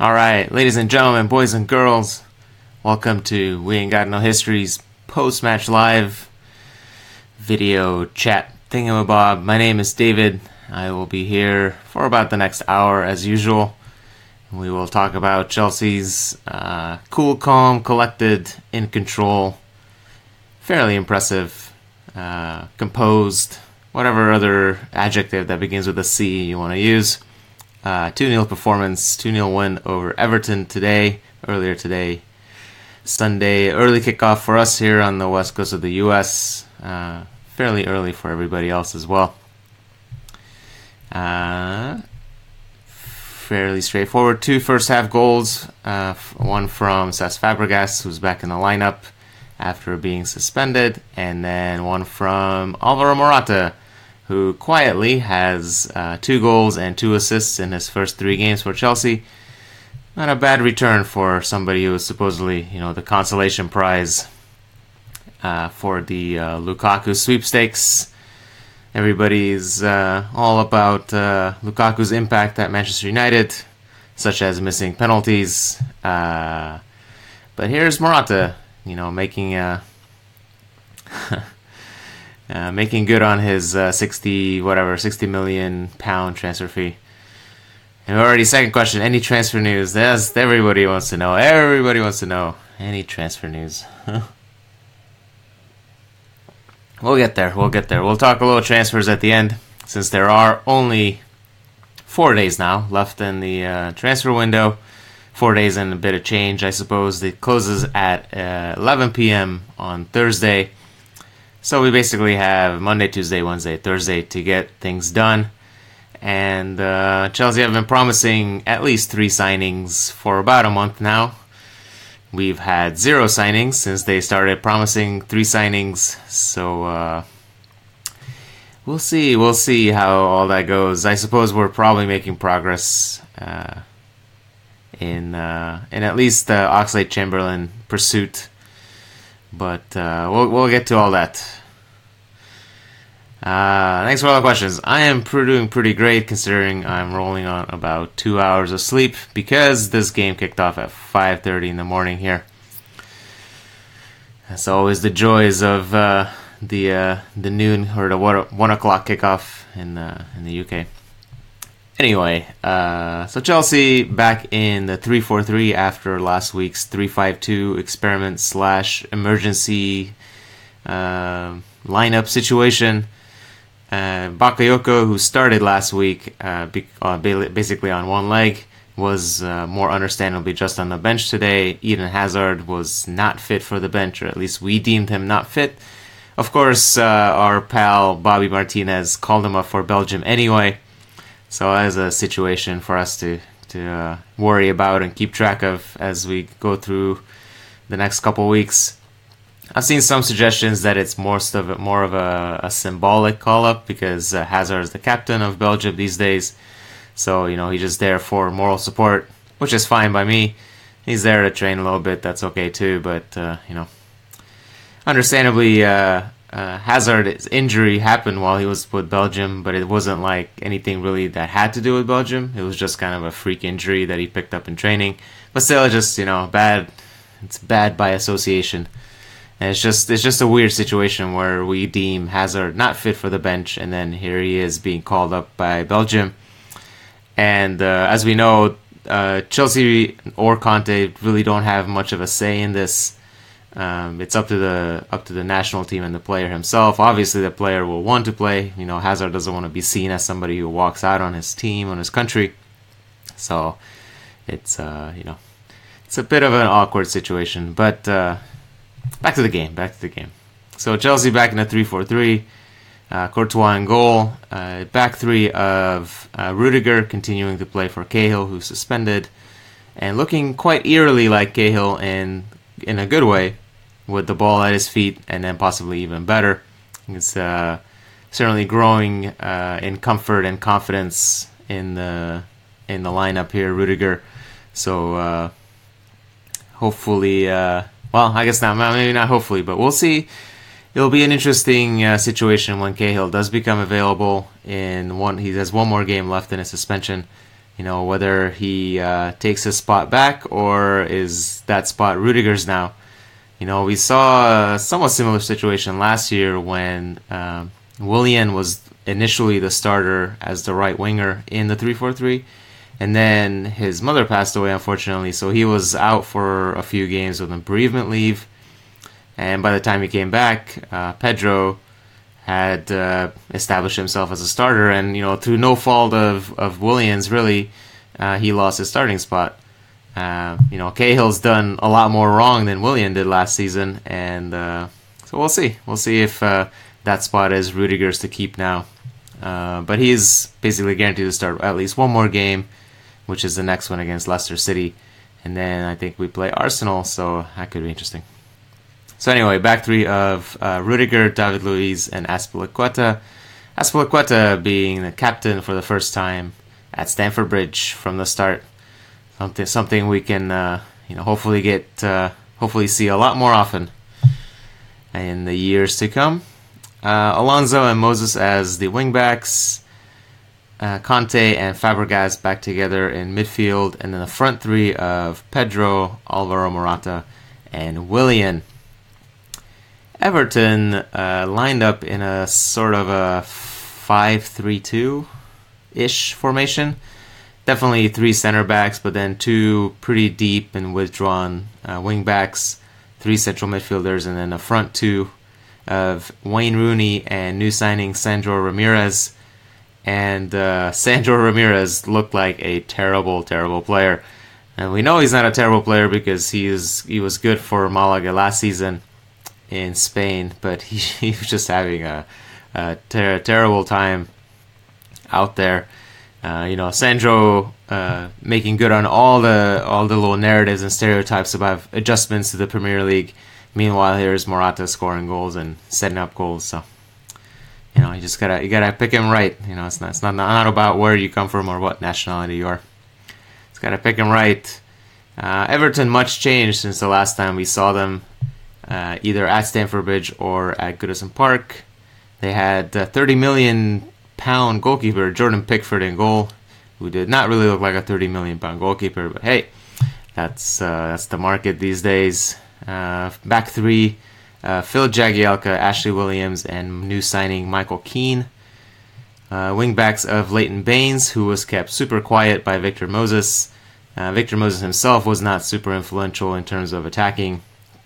Alright, ladies and gentlemen, boys and girls, welcome to We Ain't Got No History's post-match live video chat thingamabob. My name is David. I will be here for about the next hour as usual. We will talk about Chelsea's cool, calm, collected, in control, fairly impressive, composed, whatever other adjective that begins with a C you want to use. 2-0 performance, 2-0 win over Everton earlier today, Sunday, early kickoff for us here on the west coast of the US, fairly early for everybody else as well. Fairly straightforward. 2 first half goals, one from Cesc Fàbregas, who's back in the lineup after being suspended, and then one from Álvaro Morata, who quietly has 2 goals and 2 assists in his first 3 games for Chelsea. Not a bad return for somebody who was supposedly, the consolation prize for the Lukaku sweepstakes. Everybody's all about Lukaku's impact at Manchester United, such as missing penalties. But here's Morata, making making good on his 60 million pound transfer fee. And already, second question, any transfer news? That's everybody wants to know. Any transfer news? We'll get there. We'll talk a little transfers at the end, since there are only 4 days now left in the transfer window. 4 days and a bit of change, I suppose. It closes at 11 p.m. on Thursday. So we basically have Monday, Tuesday, Wednesday, Thursday to get things done. And Chelsea have been promising at least 3 signings for about a month now. We've had 0 signings since they started promising 3 signings. So we'll see how all that goes. I suppose we're probably making progress in at least the Oxlade-Chamberlain pursuit. But we'll get to all that. Thanks for all the questions. I am doing pretty great considering I'm rolling on about 2 hours of sleep because this game kicked off at 5:30 in the morning here. That's always the joys of the noon or the 1 o'clock kickoff in the UK. Anyway, so Chelsea back in the 3-4-3 after last week's 3-5-2 experiment / emergency lineup situation. Bakayoko, who started last week basically on one leg, was more understandably just on the bench today. Eden Hazard was not fit for the bench, or at least we deemed him not fit. Of course, our pal Bobby Martinez called him up for Belgium anyway. So that is a situation for us to worry about and keep track of as we go through the next couple weeks. I've seen some suggestions that it's more of a symbolic call-up because Hazard is the captain of Belgium these days. So, he's just there for moral support, which is fine by me. He's there to train a little bit, that's okay too. But, understandably, Hazard's injury happened while he was with Belgium, but it wasn't like anything really that had to do with Belgium. It was just kind of a freak injury that he picked up in training. But still, it's just, bad. It's bad by association. And it's just a weird situation where we deem Hazard not fit for the bench, and then here he is being called up by Belgium. And as we know, Chelsea or Conte really don't have much of a say in this. It's up to the national team and the player himself. Obviously, the player will want to play. Hazard doesn't want to be seen as somebody who walks out on his team, on his country. So it's it's a bit of an awkward situation. But back to the game. So Chelsea back in a 3-4-3. Courtois in goal. Back 3 of Rudiger continuing to play for Cahill, who's suspended, and looking quite eerily like Cahill in a good way, with the ball at his feet, and then possibly even better. It's certainly growing in comfort and confidence in the lineup here, Rudiger. So hopefully, I guess not. Maybe not hopefully, but we'll see. It'll be an interesting situation when Cahill does become available. He has one more game left in his suspension. whether he takes his spot back or is that spot Rudiger's now. We saw a somewhat similar situation last year when Willian was initially the starter as the right winger in the 3-4-3, and then his mother passed away, unfortunately, so he was out for a few games with a bereavement leave, and by the time he came back, Pedro had established himself as a starter, and through no fault of Willian's, really, he lost his starting spot. Cahill's done a lot more wrong than Willian did last season, and so we'll see. We'll see if that spot is Rudiger's to keep now. But he's basically guaranteed to start at least one more game, which is the next one against Leicester City, and then I think we play Arsenal, so that could be interesting. So anyway, back three of Rudiger, David Luiz, and Azpilicueta. Azpilicueta being the captain for the first time at Stamford Bridge from the start. Something we can hopefully see a lot more often in the years to come. Alonso and Moses as the wingbacks. Conte and Fàbregas back together in midfield, and then the front three of Pedro, Álvaro, Morata, and Willian. Everton lined up in a sort of a 5-3-2-ish formation. Definitely three center backs, but then two pretty deep and withdrawn wing backs, three central midfielders, and then a front two of Wayne Rooney and new signing Sandro Ramirez. And Sandro Ramirez looked like a terrible, terrible player. And we know he's not a terrible player because he was good for Malaga last season in Spain, but he was just having a terrible time out there. Sandro making good on all the little narratives and stereotypes about adjustments to the Premier League. Meanwhile, here's Morata scoring goals and setting up goals. So, you just gotta pick him right. It's not about where you come from or what nationality you are. It's gotta pick him right. Everton much changed since the last time we saw them, either at Stamford Bridge or at Goodison Park. They had £30 million goalkeeper Jordan Pickford in goal, who did not really look like a £30 million goalkeeper, but hey, that's the market these days. Back three, Phil Jagielka, Ashley Williams, and new signing Michael Keane. Wingbacks of Leighton Baines, who was kept super quiet by Victor Moses. Victor Moses himself was not super influential in terms of attacking.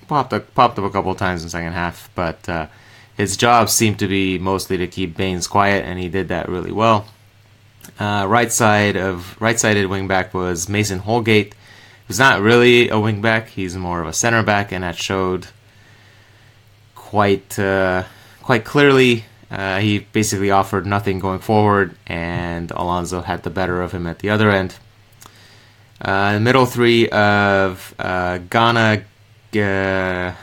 Popped up a couple of times in the second half, but his job seemed to be mostly to keep Baines quiet, and he did that really well. Right-sided wingback was Mason Holgate, who's not really a wingback. He's more of a center back, and that showed quite clearly. He basically offered nothing going forward, and Alonso had the better of him at the other end. Middle three of Ghana Gueye.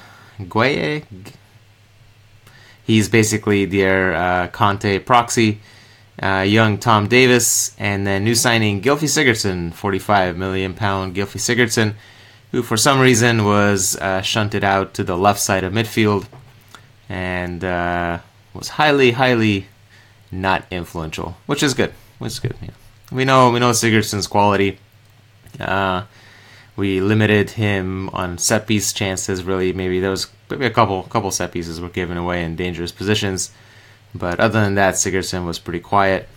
He's basically their Conte proxy. Young Tom Davis, and then new signing Gylfi Sigurdsson, £45 million Gylfi Sigurdsson, who for some reason was shunted out to the left side of midfield and was highly not influential, which is good. Yeah. We know Sigurdsson's quality. We limited him on set piece chances. Really, maybe a couple set pieces were given away in dangerous positions. But other than that, Sigurdsson was pretty quiet.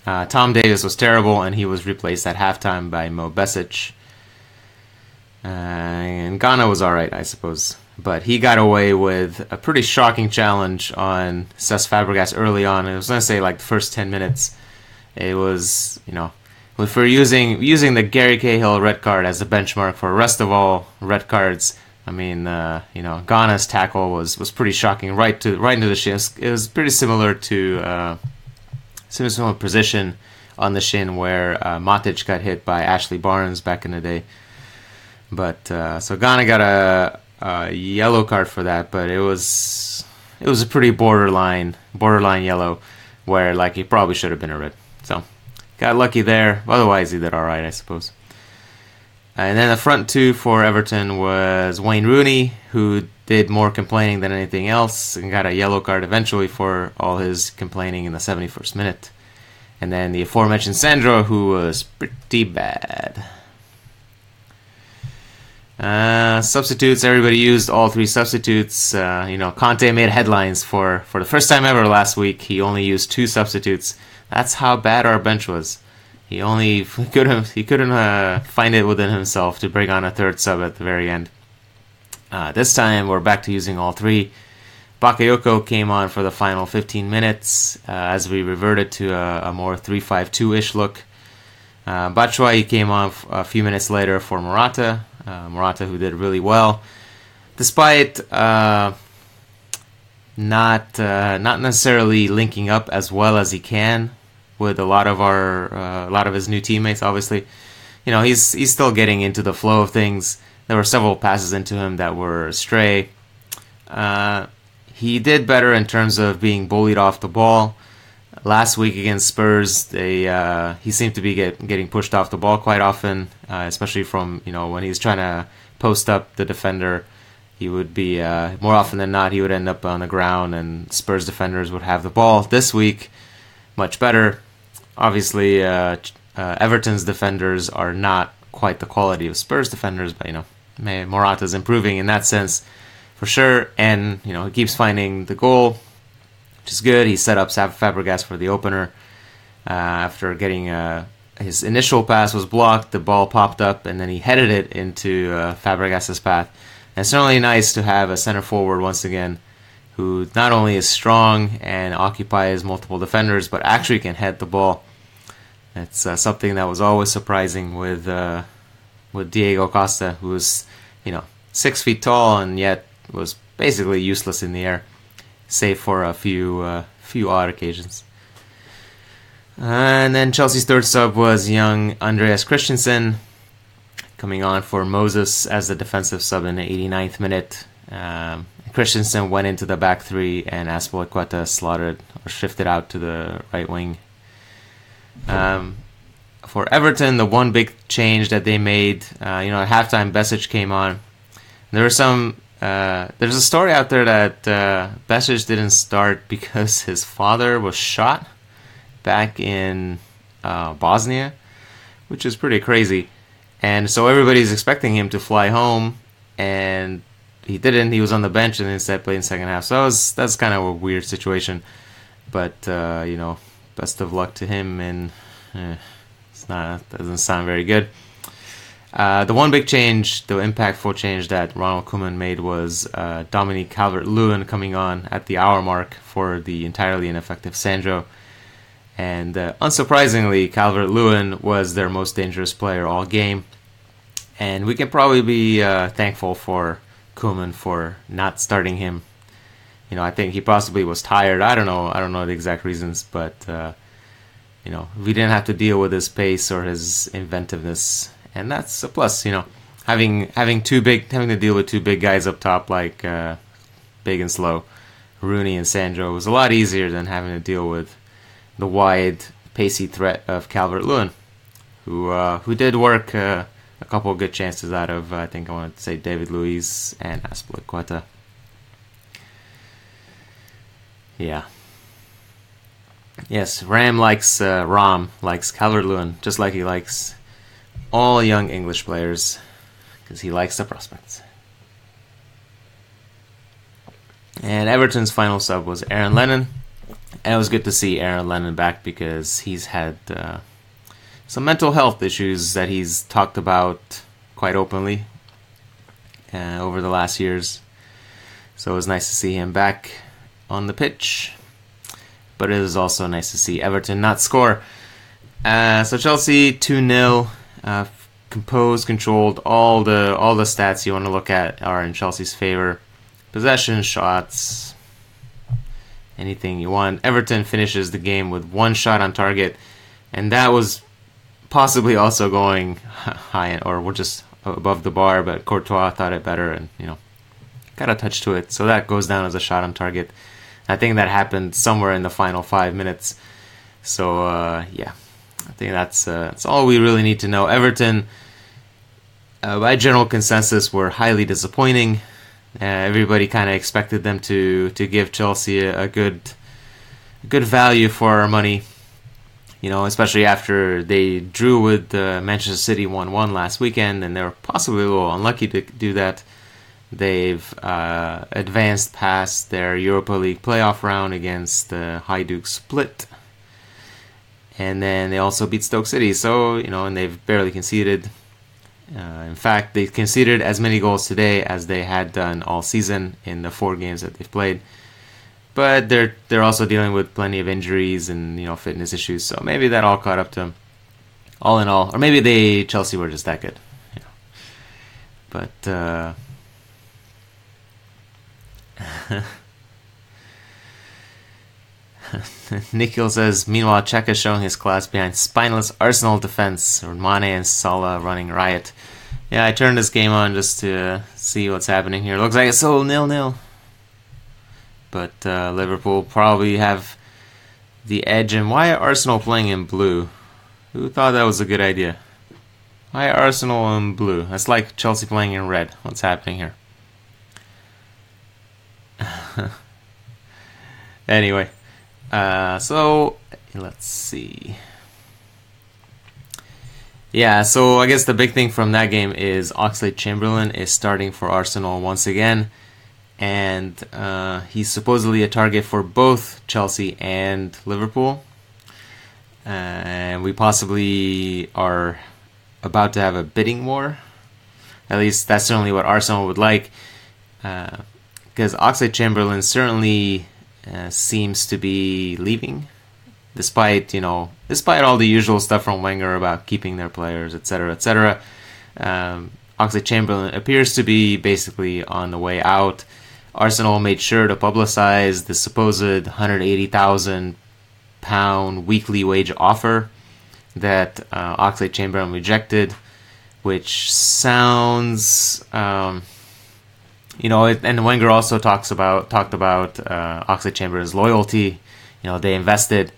Tom Davis was terrible, and he was replaced at halftime by Mo Besic. And Ghana was alright, I suppose. But he got away with a pretty shocking challenge on Cesc Fàbregas early on. I was going to say like the first 10 minutes. It was, if we're using the Gary Cahill red card as a benchmark for rest of all red cards, I mean, Ghana's tackle was pretty shocking, right into the shin. It was pretty similar to similar position on the shin where Matic got hit by Ashley Barnes back in the day. But so Ghana got a yellow card for that, but it was a pretty borderline yellow, where like he probably should have been a red. So got lucky there. Otherwise, he did all right, I suppose. And then the front two for Everton was Wayne Rooney, who did more complaining than anything else and got a yellow card eventually for all his complaining in the 71st minute. And then the aforementioned Sandro, who was pretty bad. Substitutes, everybody used all 3 substitutes. Conte made headlines for the first time ever last week. He only used 2 substitutes. That's how bad our bench was. He couldn't find it within himself to bring on a 3rd sub at the very end. This time we're back to using all 3. Bakayoko came on for the final 15 minutes as we reverted to a more 3-5-2-ish look. Batshuayi came on a few minutes later for Morata. Morata, who did really well, despite not necessarily linking up as well as he can with a lot of his new teammates. Obviously, he's still getting into the flow of things. There were several passes into him that were astray. He did better in terms of being bullied off the ball. Last week against Spurs, he seemed to be getting pushed off the ball quite often, especially from when he's trying to post up the defender. He would be more often than not he would end up on the ground, and Spurs defenders would have the ball. This week, much better. Obviously, Everton's defenders are not quite the quality of Spurs defenders, but Morata's improving in that sense for sure, and he keeps finding the goal, which is good. He set up Fàbregas for the opener. After getting his initial pass was blocked, the ball popped up, and then he headed it into Fàbregas' path. And it's certainly nice to have a center forward once again who not only is strong and occupies multiple defenders, but actually can head the ball. It's something that was always surprising with Diego Costa, who was 6 feet tall and yet was basically useless in the air, save for a few odd occasions. And then Chelsea's 3rd sub was young Andreas Christensen, coming on for Moses as the defensive sub in the 89th minute. Christensen went into the back 3, and Azpilicueta shifted out to the right wing. For Everton, the one big change that they made, at halftime, Besic came on. There were there's a story out there that Besic didn't start because his father was shot back in Bosnia, which is pretty crazy. And so everybody's expecting him to fly home, and he didn't. He was on the bench and instead played in second half. So that's kind of a weird situation. But best of luck to him, and doesn't sound very good. The one big change, the impactful change that Ronald Koeman made was Dominique Calvert-Lewin coming on at the hour mark for the entirely ineffective Sandro. And unsurprisingly, Calvert-Lewin was their most dangerous player all game. And we can probably be thankful for Koeman for not starting him. I think he possibly was tired. I don't know the exact reasons, but we didn't have to deal with his pace or his inventiveness. And that's a plus, having to deal with 2 big guys up top like big and slow, Rooney and Sandro, was a lot easier than having to deal with the wide, pacey threat of Calvert-Lewin, who did work a couple of good chances out of, I think I wanted to say David Luiz and Azpilicueta. Yeah. Yes, Ram likes Calvert-Lewin, just like he likes all young English players, because he likes the prospects. And Everton's final sub was Aaron Lennon. And it was good to see Aaron Lennon back because he's had some mental health issues that he's talked about quite openly over the last years. So it was nice to see him back on the pitch. But it was also nice to see Everton not score. So Chelsea 2-0. Composed, controlled. All the stats you want to look at are in Chelsea's favor. Possession, shots, anything you want. Everton finishes the game with 1 shot on target, and that was possibly also going high or just above the bar, but Courtois thought it better and got a touch to it, so that goes down as a shot on target. I think that happened somewhere in the final 5 minutes. So yeah, I think that's all we really need to know. Everton, by general consensus, were highly disappointing. Everybody kind of expected them to give Chelsea a good value for our money, Especially after they drew with Manchester City 1-1 last weekend, and they were possibly a little unlucky to do that. They've advanced past their Europa League playoff round against the Hajduk Split. And then they also beat Stoke City, so, and they've barely conceded. In fact, they conceded as many goals today as they had done all season in the 4 games that they've played. But they're also dealing with plenty of injuries and, fitness issues, so maybe that all caught up to them. All in all, or maybe Chelsea were just that good. But Nikhil says, meanwhile, Cech is showing his class behind spineless Arsenal defense. Mane and Salah running riot. Yeah, I turned this game on just to see what's happening here. Looks like it's still 0-0. But Liverpool probably have the edge. And why are Arsenal playing in blue? Who thought that was a good idea? Why are Arsenal in blue? That's like Chelsea playing in red. What's happening here? Anyway, so let's see. Yeah, so I guess the big thing from that game is Oxlade-Chamberlain is starting for Arsenal once again, and he's supposedly a target for both Chelsea and Liverpool, and we possibly are about to have a bidding war. At least that's certainly what Arsenal would like, because Oxlade-Chamberlain certainly seems to be leaving, despite all the usual stuff from Wenger about keeping their players, etc., etc. Oxlade-Chamberlain appears to be basically on the way out. Arsenal made sure to publicize the supposed £180,000 weekly wage offer that Oxlade-Chamberlain rejected, which sounds. And Wenger also talked about Oxlade-Chamberlain's loyalty. They invested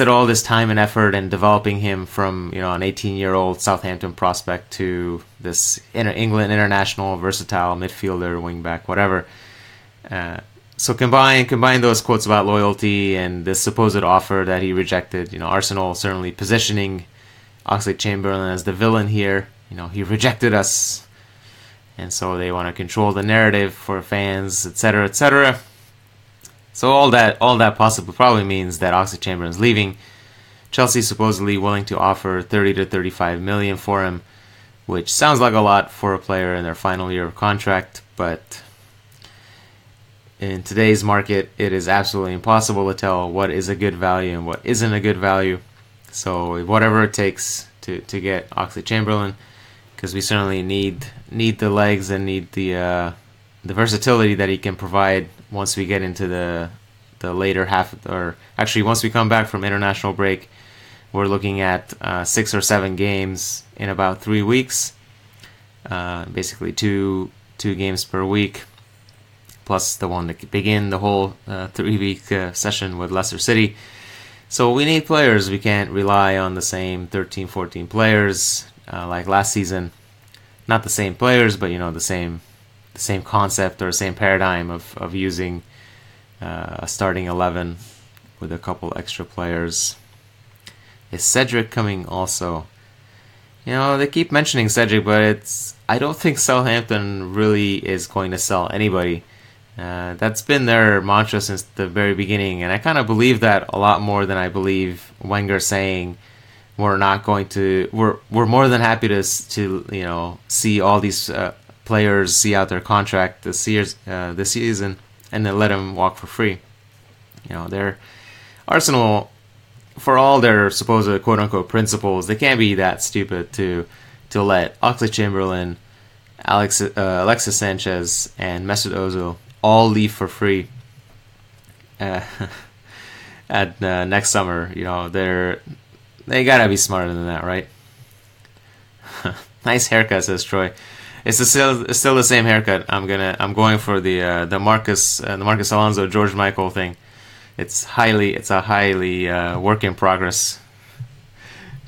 all this time and effort in developing him from an 18-year-old Southampton prospect to this England international versatile midfielder, wingback, whatever. So combine those quotes about loyalty and this supposed offer that he rejected. Arsenal certainly positioning Oxlade-Chamberlain as the villain here. He rejected us. And so they want to control the narrative for fans, etc., etc. So all that possibly probably means that Oxlade-Chamberlain's leaving. Chelsea supposedly willing to offer 30 to 35 million for him, which sounds like a lot for a player in their final year of contract, but in today's market, it is absolutely impossible to tell what is a good value and what isn't a good value. So whatever it takes to get Oxlade-Chamberlain, because we certainly need the legs and need the versatility that he can provide once we get into the later half, or actually once we come back from international break. We're looking at 6 or 7 games in about 3 weeks, basically two games per week, plus the one to begin the whole 3-week session with Leicester City. So we need players. We can't rely on the same 13, 14 players like last season. Not the same players, but the same concept or same paradigm of using a starting 11 with a couple extra players. Is Cedric coming also? They keep mentioning Cedric, but I don't think Southampton really is going to sell anybody. That's been their mantra since the very beginning, and I kind of believe that a lot more than I believe Wenger saying we're not going to. We're more than happy to see all these players see out their contract this season and then let them walk for free. They're Arsenal, for all their supposed quote unquote principles, they can't be that stupid to let Oxlade-Chamberlain, Alexis Sanchez, and Mesut Ozil all leave for free at next summer. They gotta be smarter than that, right? Nice haircut, says Troy. It's still the same haircut. I'm going for the Marcus Alonso George Michael thing. It's a highly work in progress.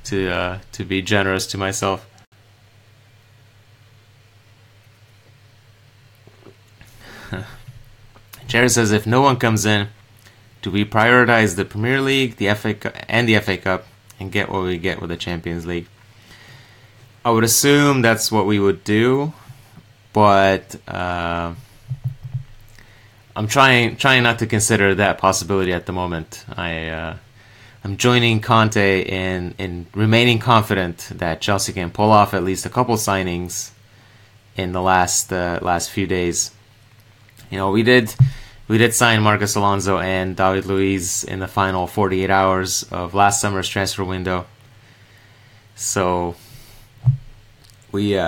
To be generous to myself. Jared says if no one comes in, Do we prioritize the Premier League, the FA Cup, and get what we get with the Champions League? I would assume that's what we would do, but I'm trying not to consider that possibility at the moment. I'm joining Conte in remaining confident that Chelsea can pull off at least a couple signings in the last few days. We did sign Marcos Alonso and David Luiz in the final 48 hours of last summer's transfer window. So we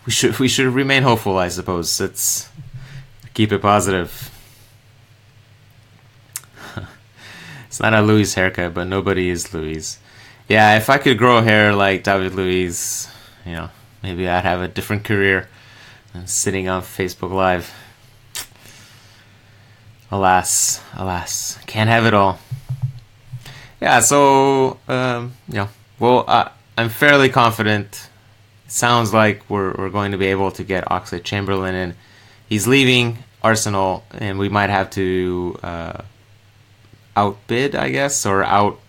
should remain hopeful, I suppose. Let's keep it positive. It's not a Luiz haircut, but nobody is Luiz. Yeah, if I could grow hair like David Luiz, maybe I'd have a different career than sitting on Facebook Live. Alas, can't have it all. Yeah, so I'm fairly confident. It sounds like we're going to be able to get Oxlade-Chamberlain in. He's leaving Arsenal, and we might have to outbid, I guess, or out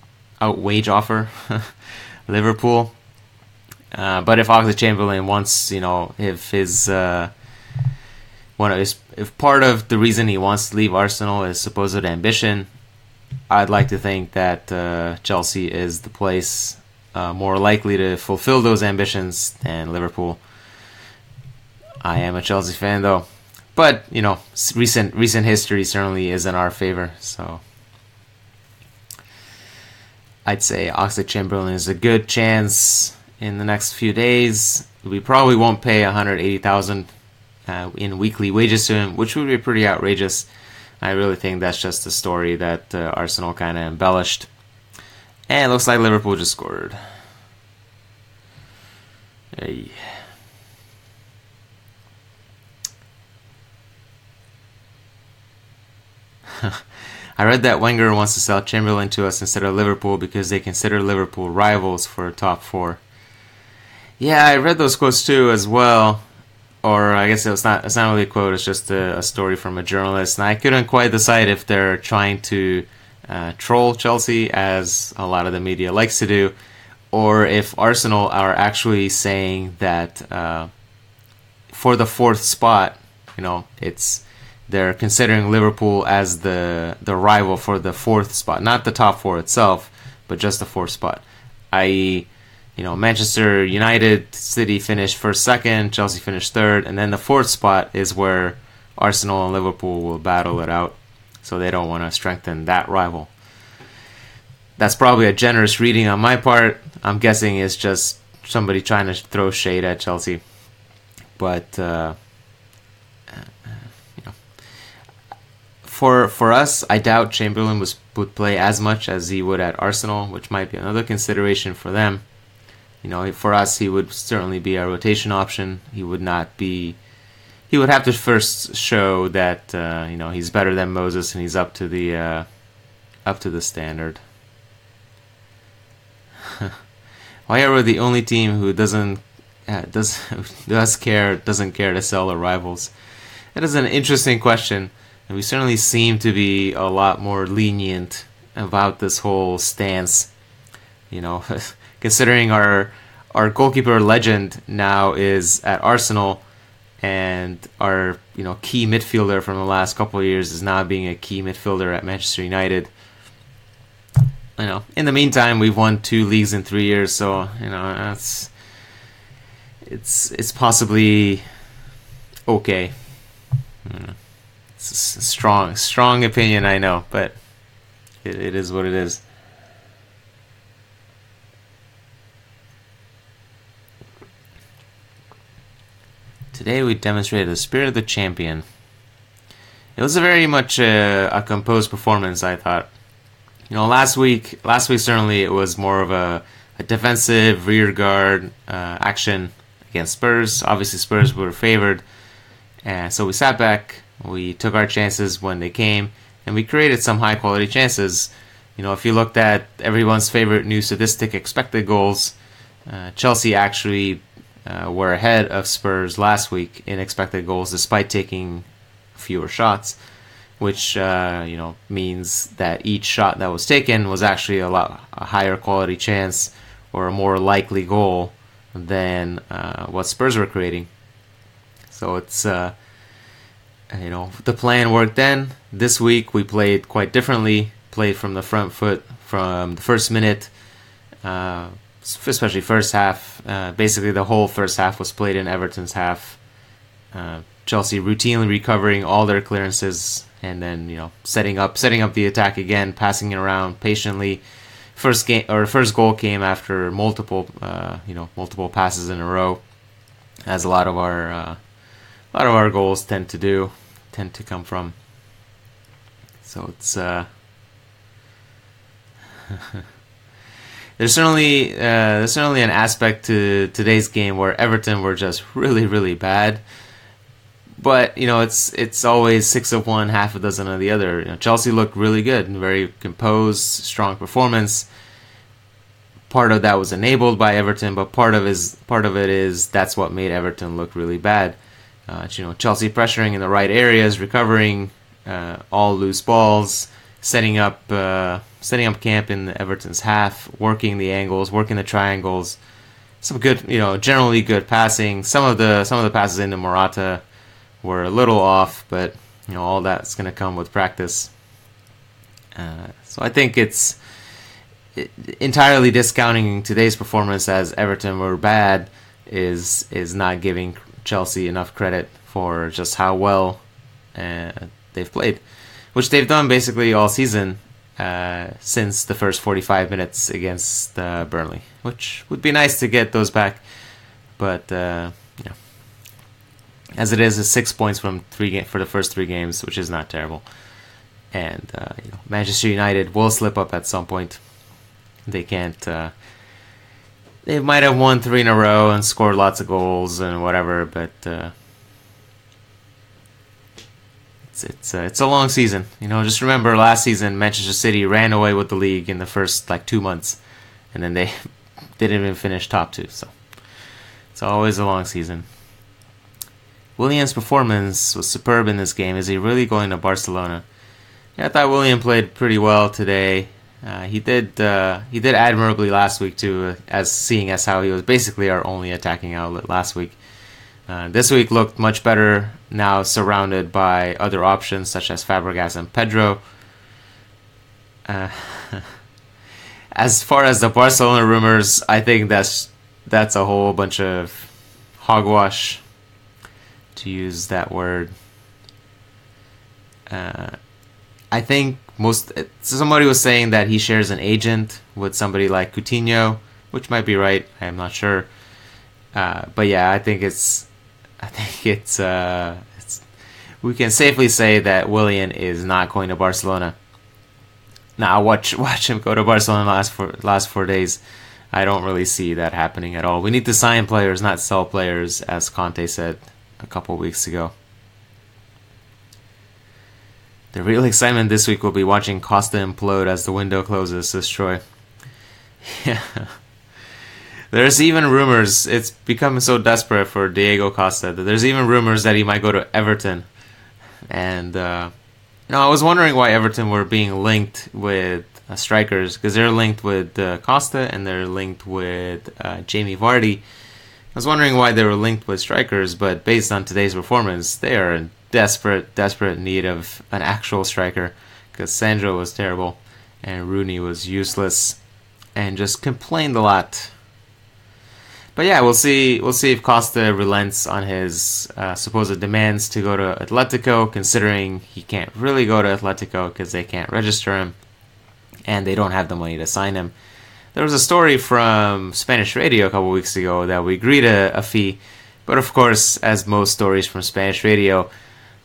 wage offer Liverpool. But if Oxlade-Chamberlain wants, if part of the reason he wants to leave Arsenal is supposed ambition, I'd like to think that Chelsea is the place more likely to fulfill those ambitions than Liverpool. I am a Chelsea fan, though, but recent history certainly is in our favor. So I'd say Oxlade-Chamberlain is a good chance in the next few days. We probably won't pay 180,000 in weekly wages to him, which would be pretty outrageous. I really think that's just a story that Arsenal kind of embellished. And it looks like Liverpool just scored. Hey. I read that Wenger wants to sell Chamberlain to us instead of Liverpool because they consider Liverpool rivals for a top four. Yeah, I read those quotes too as well. Or I guess it's not really a quote, it's just a story from a journalist. And I couldn't quite decide if they're trying to troll Chelsea, as a lot of the media likes to do, or if Arsenal are actually saying that for the fourth spot, they're considering Liverpool as the rival for the fourth spot, not the top four itself, but just the fourth spot. I.e., Manchester United, City finished first, second, Chelsea finished third, and then the fourth spot is where Arsenal and Liverpool will battle it out. So they don't want to strengthen that rival. That's probably a generous reading on my part. I'm guessing it's just somebody trying to throw shade at Chelsea. But for us, I doubt Chamberlain would play as much as he would at Arsenal, which might be another consideration for them. For us, he would certainly be a rotation option. He would not be. He would have to first show that he's better than Moses and he's up to the standard. Why are we the only team who doesn't care to sell their rivals? That is an interesting question, and we certainly seem to be a lot more lenient about this whole stance. Considering our goalkeeper legend now is at Arsenal, and our key midfielder from the last couple of years is now being a key midfielder at Manchester United. In the meantime, we've won 2 leagues in 3 years, so it's possibly okay. It's a strong opinion, I know, but it is what it is. Today we demonstrated the spirit of the champion. It was a very much a composed performance, I thought. Last week certainly it was more of a defensive rear guard action against Spurs. Obviously Spurs were favored, and so we sat back, we took our chances when they came, and we created some high quality chances. If you looked at everyone's favorite new statistic, expected goals, Chelsea actually were ahead of Spurs last week in expected goals despite taking fewer shots. which means that each shot that was taken was actually a higher quality chance or a more likely goal than what Spurs were creating. So it's the plan worked then. This week we played quite differently. Played from the front foot from the first minute, especially first half. Basically, the whole first half was played in Everton's half. Chelsea routinely recovering all their clearances and then setting up the attack again, passing it around patiently. First goal came after multiple passes in a row, as a lot of our goals tend to come from. So it's there's certainly an aspect to today's game where Everton were just really, really bad. But it's always 6 of one, half a dozen of the other. Chelsea looked really good and very composed, strong performance. Part of that was enabled by Everton, but part of it is that's what made Everton look really bad. Chelsea pressuring in the right areas, recovering all loose balls, setting up camp in Everton's half, working the angles, working the triangles. Some good, generally good passing. Some of the passes into Morata were a little off, but all that's going to come with practice. So I think it's entirely discounting today's performance as Everton were bad is not giving Chelsea enough credit for just how well they've played, which they've done basically all season since the first 45 minutes against Burnley, which would be nice to get those back, but as it is, it's 6 points from for the first 3 games, which is not terrible. And Manchester United will slip up at some point. They can't. They might have won 3 in a row and scored lots of goals and whatever, but it's a long season. Just remember last season, Manchester City ran away with the league in the first 2 months, and then they didn't even finish top 2. So it's always a long season. Willian's performance was superb in this game. Is he really going to Barcelona? Yeah, I thought Willian played pretty well today. He did admirably last week too, seeing as how he was basically our only attacking outlet last week. This week looked much better now, surrounded by other options such as Fàbregas and Pedro. As far as the Barcelona rumors, I think that's a whole bunch of hogwash, to use that word. I think somebody was saying that he shares an agent with somebody like Coutinho, which might be right. I am not sure, but yeah, I think it's we can safely say that Willian is not going to Barcelona. Now watch him go to Barcelona last 4 days. I don't really see that happening at all. We need to sign players, not sell players, as Conte said a couple weeks ago. The real excitement this week will be watching Costa implode as the window closes, says Troy. Yeah. There's even rumors, it's become so desperate for Diego Costa that there's even rumors that he might go to Everton. And, I was wondering why Everton were being linked with strikers, because they're linked with Costa and they're linked with Jamie Vardy. I was wondering why they were linked with strikers, but based on today's performance, they are in desperate need of an actual striker, because Sandro was terrible and Rooney was useless and just complained a lot. But yeah, we'll see if Costa relents on his supposed demands to go to Atletico, considering he can't really go to Atletico because they can't register him and they don't have the money to sign him. There was a story from Spanish radio a couple weeks ago that we agreed a fee, but of course, as most stories from Spanish radio,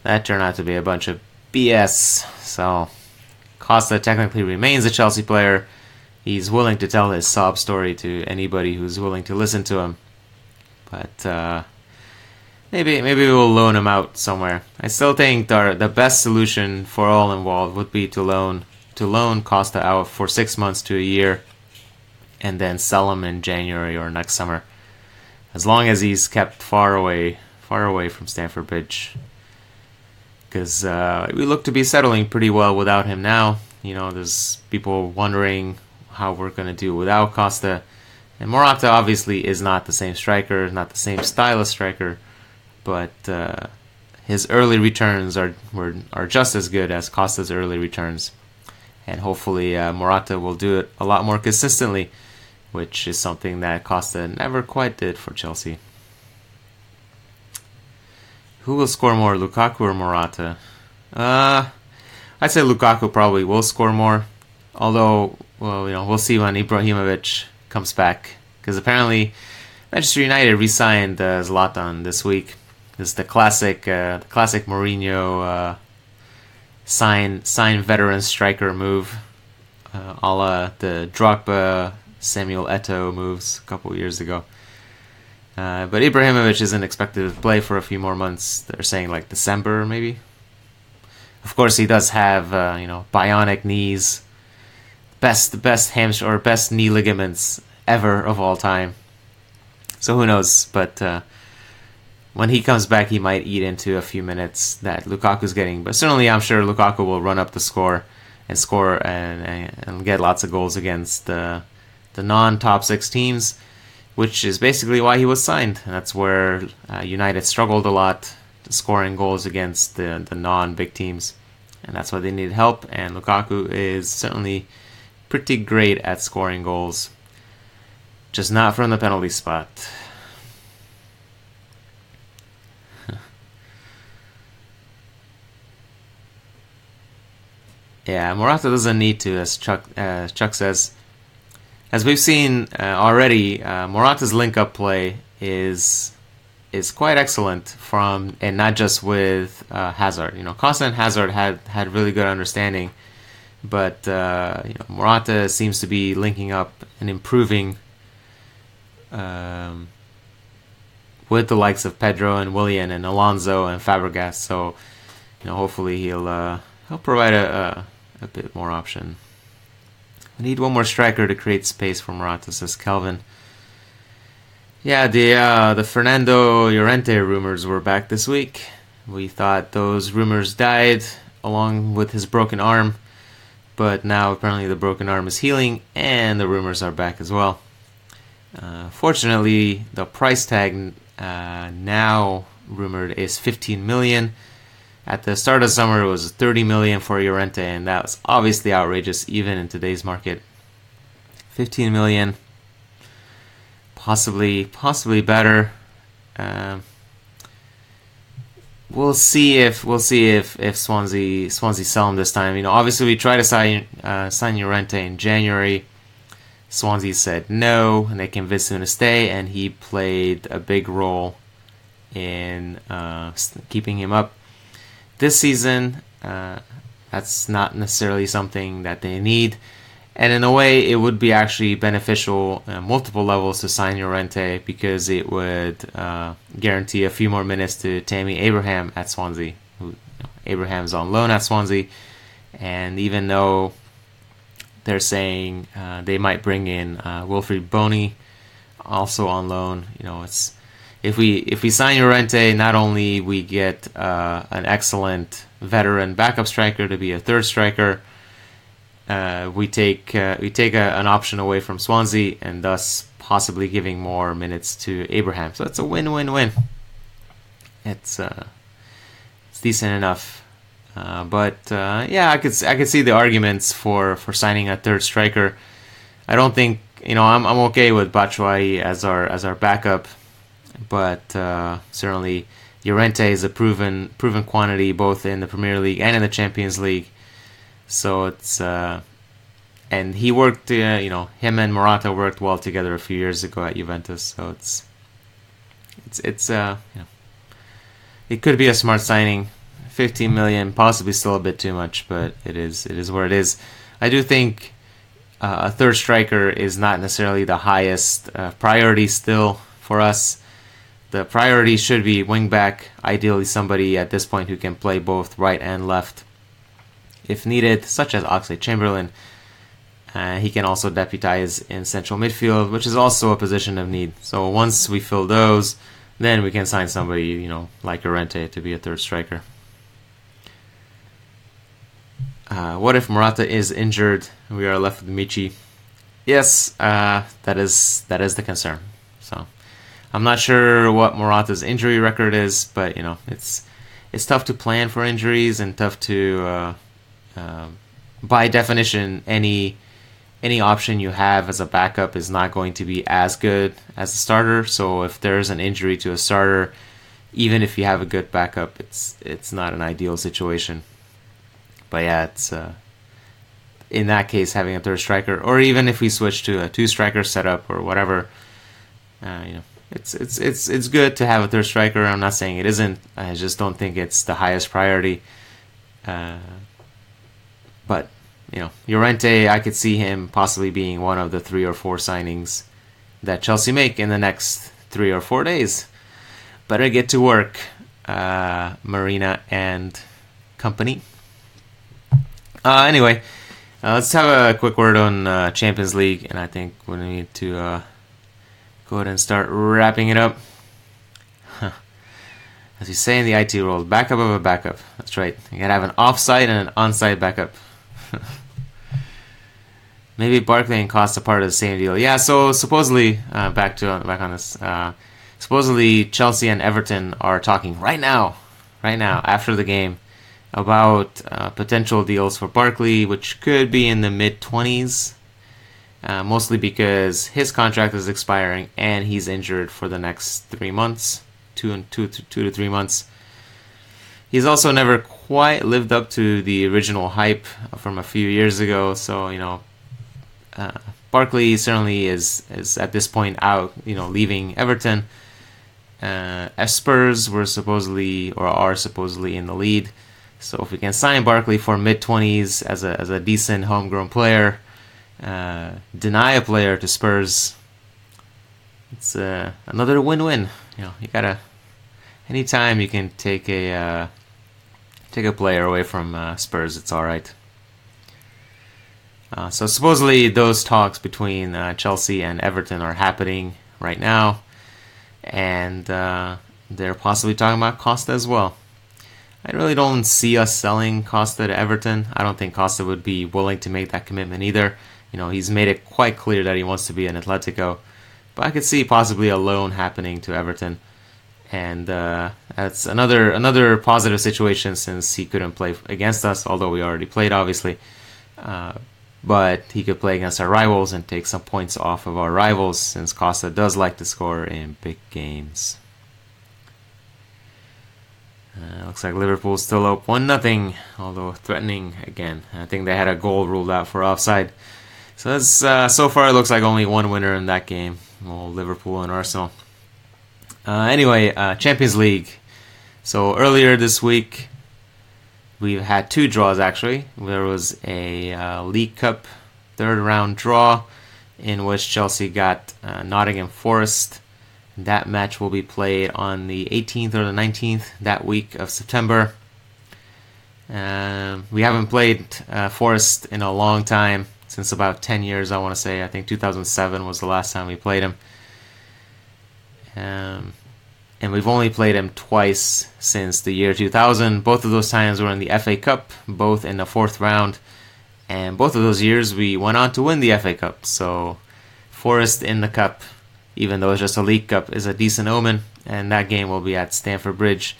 that turned out to be a bunch of BS. So Costa technically remains a Chelsea player. He's willing to tell his sob story to anybody who's willing to listen to him. But maybe we'll loan him out somewhere. I still think the best solution for all involved would be to loan Costa out for 6 months to a year, and then sell him in January or next summer, as long as he's kept far away from Stamford Bridge. because we look to be settling pretty well without him now. There's people wondering how we're going to do without Costa. And Morata obviously is not the same striker, not the same style of striker, but his early returns are just as good as Costa's early returns. And hopefully Morata will do it a lot more consistently, which is something that Costa never quite did for Chelsea. Who will score more, Lukaku or Morata? I'd say Lukaku probably will score more. Although, we'll see when Ibrahimovic comes back. Because apparently Manchester United re-signed Zlatan this week. This is the classic Mourinho sign veteran striker move, a la the Drogba, Samuel Eto'o moves a couple of years ago. But Ibrahimovic isn't expected to play for a few more months. They're saying like December maybe. Of course, he does have bionic knees, best hamstring or best knee ligaments ever of all time. So who knows? But when he comes back, he might eat into a few minutes that Lukaku's getting. But certainly, I'm sure Lukaku will run up the score and get lots of goals against the non-top 6 teams, which is basically why he was signed. And that's where United struggled a lot, scoring goals against the non-big teams. And that's why they needed help. And Lukaku is certainly pretty great at scoring goals, just not from the penalty spot. Yeah, Morata doesn't need to, as Chuck says. As we've seen already, Morata's link-up play is quite excellent and not just with Hazard. Costa and Hazard had really good understanding, but Morata seems to be linking up and improving with the likes of Pedro and Willian and Alonso and Fàbregas. So hopefully he'll provide a bit more option. We need one more striker to create space for Morata, says Kelvin. Yeah, the Fernando Llorente rumors were back this week. We thought those rumors died along with his broken arm, but now apparently the broken arm is healing and the rumors are back as well. Fortunately, the price tag now rumored is 15 million. At the start of summer, it was 30 million for Llorente, and that was obviously outrageous even in today's market. 15 million, possibly better. We'll see if Swansea sell him this time. Obviously we tried to sign Llorente in January. Swansea said no, and they convinced him to stay, and he played a big role in keeping him up. This season, that's not necessarily something that they need. And in a way, it would be actually beneficial on multiple levels to sign Llorente, because it would guarantee a few more minutes to Tammy Abraham at Swansea. Abraham's on loan at Swansea. And even though they're saying they might bring in Wilfried Bony, also on loan, it's... If we sign Llorente, not only we get an excellent veteran backup striker to be a third striker, we take an option away from Swansea, and thus possibly giving more minutes to Abraham. So it's a win-win-win. It's decent enough, but I could see the arguments for signing a third striker. I don't think I'm okay with Batshuayi as our backup. But certainly Llorente is a proven quantity both in the Premier League and in the Champions League. So it's and he worked, him and Morata worked well together a few years ago at Juventus. So it's it could be a smart signing. 15 million, possibly still a bit too much, but it is what it is. I do think a third striker is not necessarily the highest priority still for us. The priority should be wing back, ideally somebody at this point who can play both right and left if needed, such as Oxlade-Chamberlain. He can also deputize in central midfield, which is also a position of need. So once we fill those, then we can sign somebody, like Llorente to be a third striker. What if Morata is injured and we are left with Michi? Yes, that is the concern. So I'm not sure what Morata's injury record is, but it's tough to plan for injuries and tough to, by definition, any option you have as a backup is not going to be as good as a starter. So if there's an injury to a starter, even if you have a good backup, it's not an ideal situation. But yeah, it's in that case having a third striker, or even if we switch to a two striker setup or whatever, it's good to have a third striker. I'm not saying it isn't. I just don't think it's the highest priority. But Llorente, I could see him possibly being one of the 3 or 4 signings that Chelsea make in the next 3 or 4 days. Better get to work, Marina and company. Anyway, let's have a quick word on Champions League, and I think we need to go ahead and start wrapping it up. As you say in the IT world, backup of a backup. That's right. You gotta have an offside and an onside backup. Maybe Barkley and Costa part of the same deal. Yeah, so supposedly, back on this, supposedly Chelsea and Everton are talking right now, after the game, about potential deals for Barkley, which could be in the mid-20s, mostly because his contract is expiring and he's injured for the next 3 months, 2 to 3 months. He's also never quite lived up to the original hype from a few years ago, so Barkley certainly is at this point out, leaving Everton. Spurs are supposedly in the lead, so if we can sign Barkley for mid-20s as a decent homegrown player, deny a player to Spurs, it's another win-win. You gotta, anytime you can take a player away from Spurs, it's all right. So supposedly those talks between Chelsea and Everton are happening right now, and they're possibly talking about Costa as well. I really don't see us selling Costa to Everton. I don't think Costa would be willing to make that commitment either. He's made it quite clear that he wants to be an Atletico, but I could see possibly a loan happening to Everton, and that's another positive situation since he couldn't play against us, although we already played, obviously. But he could play against our rivals and take some points off of our rivals, since Costa does like to score in big games. Looks like Liverpool's still up 1-0, although threatening again. I think they had a goal ruled out for offside. So that's, so far it looks like only one winner in that game. Well, Liverpool and Arsenal. Anyway, Champions League. So earlier this week, we've had 2 draws actually. There was a League Cup third round draw in which Chelsea got Nottingham Forest. That match will be played on the 18th or the 19th that week of September. We haven't played Forest in a long time, since about 10 years I want to say. I think 2007 was the last time we played him. And we've only played him twice since the year 2000. Both of those times were in the FA Cup, both in the 4th round. And both of those years we went on to win the FA Cup. So Forest in the Cup, even though it's just a League Cup, is a decent omen. And that game will be at Stamford Bridge.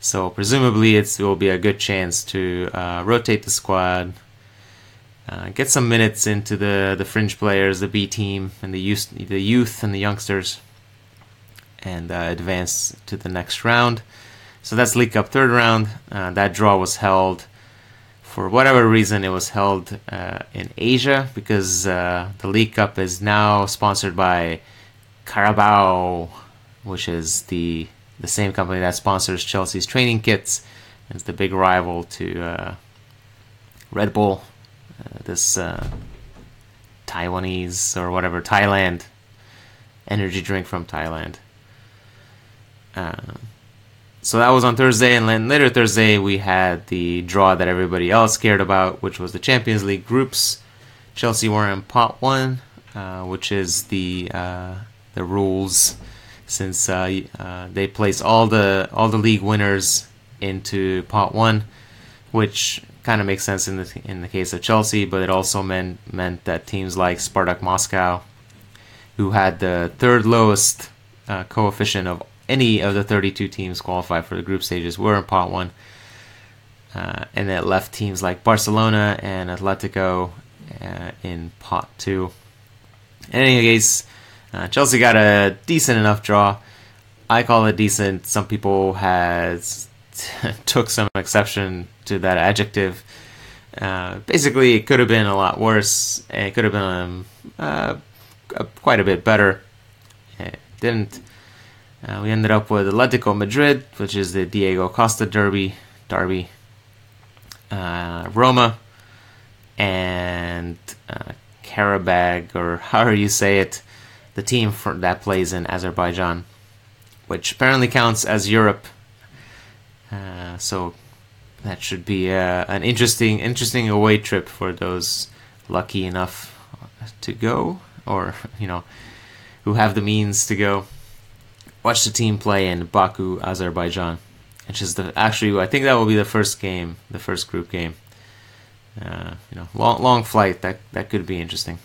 So presumably it will be a good chance to rotate the squad, get some minutes into the fringe players, the B team, and the youth and the youngsters, and advance to the next round. So that's League Cup third round. That draw was held, for whatever reason, it was held in Asia, because the League Cup is now sponsored by Carabao, which is the same company that sponsors Chelsea's training kits. It's the big rival to Red Bull, this Taiwanese or whatever, Thailand, energy drink from Thailand. So that was on Thursday, and then later Thursday we had the draw that everybody else cared about, which was the Champions League groups. Chelsea were in pot 1, which is the rules, since they place all the league winners into pot 1, which kind of makes sense in the case of Chelsea, but it also meant that teams like Spartak Moscow, who had the third lowest coefficient of any of the 32 teams qualified for the group stages, were in pot one. And it left teams like Barcelona and Atletico in pot two. In any case, Chelsea got a decent enough draw. I call it decent. Some people took some exception to that adjective. Basically, it could have been a lot worse. It could have been quite a bit better. It didn't. We ended up with Atletico Madrid, which is the Diego Costa derby, Roma, and Karabag, or however you say it, the team that plays in Azerbaijan, which apparently counts as Europe. So that should be an interesting away trip for those lucky enough to go, or who have the means to go. Watch the team play in Baku, Azerbaijan, which is I think that will be the first group game. Long flight. That could be interesting.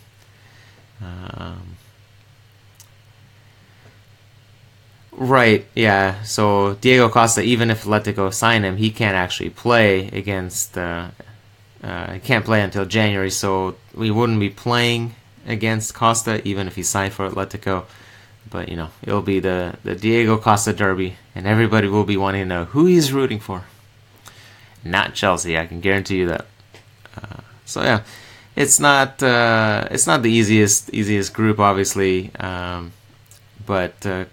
Right, yeah. So Diego Costa, even if Atletico sign him, he can't actually play against. He can't play until January, so we wouldn't be playing against Costa even if he signed for Atletico. But it'll be the Diego Costa derby, and everybody will be wanting to know who he's rooting for. Not Chelsea, I can guarantee you that. So yeah, it's not the easiest group, obviously, but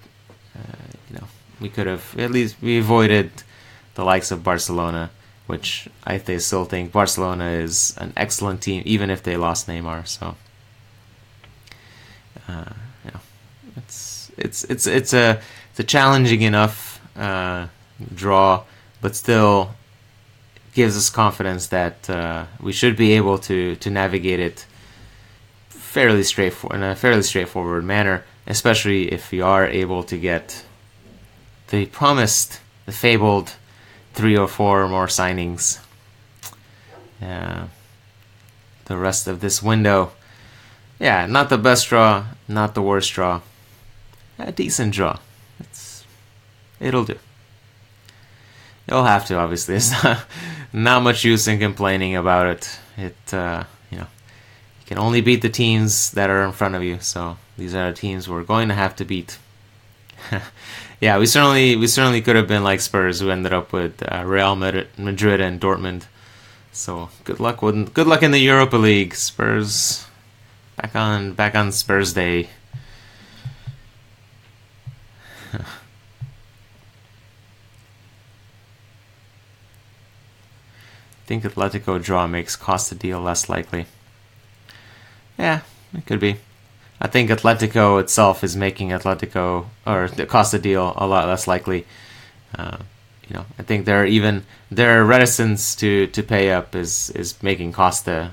we could have at least avoided the likes of Barcelona, which I still think Barcelona is an excellent team, even if they lost Neymar. So it's a challenging enough draw, but still gives us confidence that we should be able to navigate it in a fairly straightforward manner, especially if we are able to get the fabled 3 or 4 more signings the rest of this window. Yeah, not the best draw, not the worst draw. A decent draw. It'll do. You'll have to, obviously. It's not much use in complaining about it. You can only beat the teams that are in front of you. So these are the teams we're going to have to beat. Yeah, we certainly could have been like Spurs, who ended up with Real Madrid and Dortmund. So good luck in the Europa League, Spurs. Back on Spurs Day. I think Atletico draw makes Costa deal less likely. Yeah, it could be. I think Atletico itself is making Atletico or the Costa deal a lot less likely. I think their reticence to pay up is making Costa,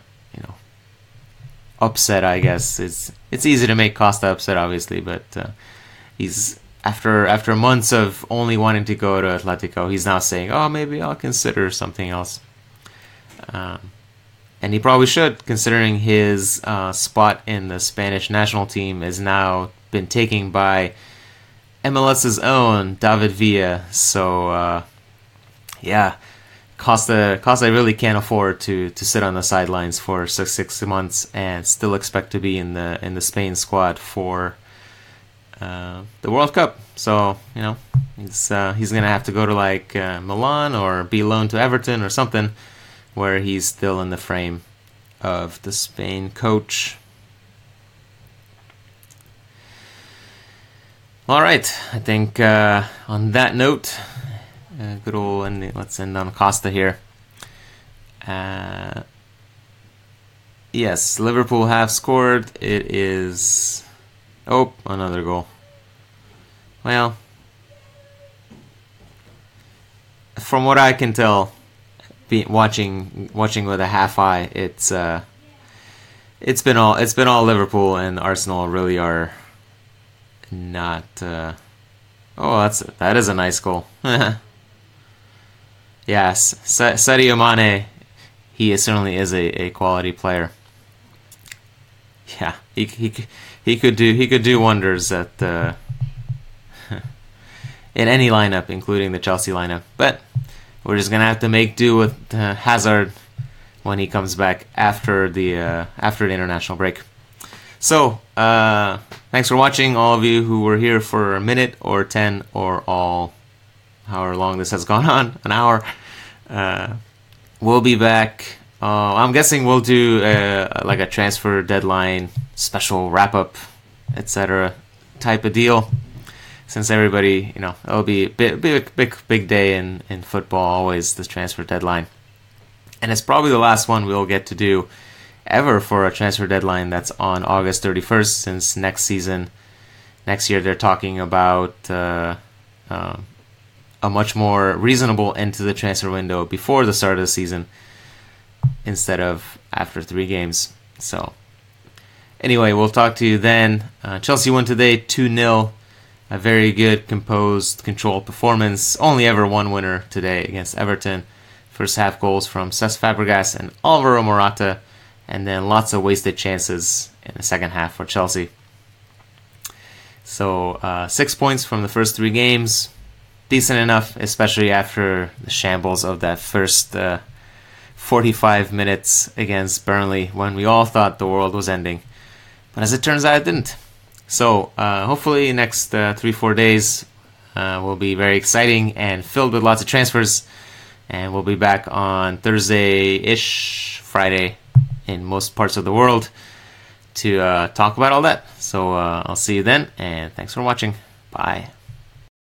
upset. I guess it's easy to make Costa upset, obviously, but he's after months of only wanting to go to Atletico, he's now saying, "Oh, maybe I'll consider something else." And he probably should, considering his spot in the Spanish national team is now been taken by MLS's own David Villa. So, yeah, Costa really can't afford to sit on the sidelines for six months and still expect to be in the Spain squad for the World Cup. So, he's gonna have to go to like Milan or be loaned to Everton or something, where he's still in the frame of the Spain coach. All right, I think on that note, good old ending. Let's end on Costa here. Yes, Liverpool have scored. It is another goal. Well, from what I can tell, watching with a half eye, it's been all Liverpool, and Arsenal really are not. That is a nice goal. Yes, Sadio Mane he certainly is a quality player. Yeah, he could do wonders at in any lineup, including the Chelsea lineup. But we're just gonna have to make do with Hazard when he comes back after the international break. So thanks for watching, all of you who were here for a minute or 10 or all, however long this has gone on, an hour. We'll be back. I'm guessing we'll do like a transfer deadline special wrap up, etc. type of deal. Since everybody, it'll be a big day in football, always this transfer deadline. And it's probably the last one we'll get to do ever for a transfer deadline that's on August 31st, since next year they're talking about a much more reasonable end to the transfer window before the start of the season instead of after 3 games. So anyway, we'll talk to you then. Chelsea won today 2-0. A very good, composed, controlled performance. Only ever one winner today against Everton. First half goals from Cesc, Fàbregas and Álvaro Morata, and then lots of wasted chances in the second half for Chelsea. So 6 points from the first 3 games. Decent enough, especially after the shambles of that first 45 minutes against Burnley when we all thought the world was ending. But as it turns out, it didn't. So hopefully next 3-4 days will be very exciting and filled with lots of transfers. And we'll be back on Thursday-ish, Friday in most parts of the world to talk about all that. So I'll see you then, and thanks for watching. Bye.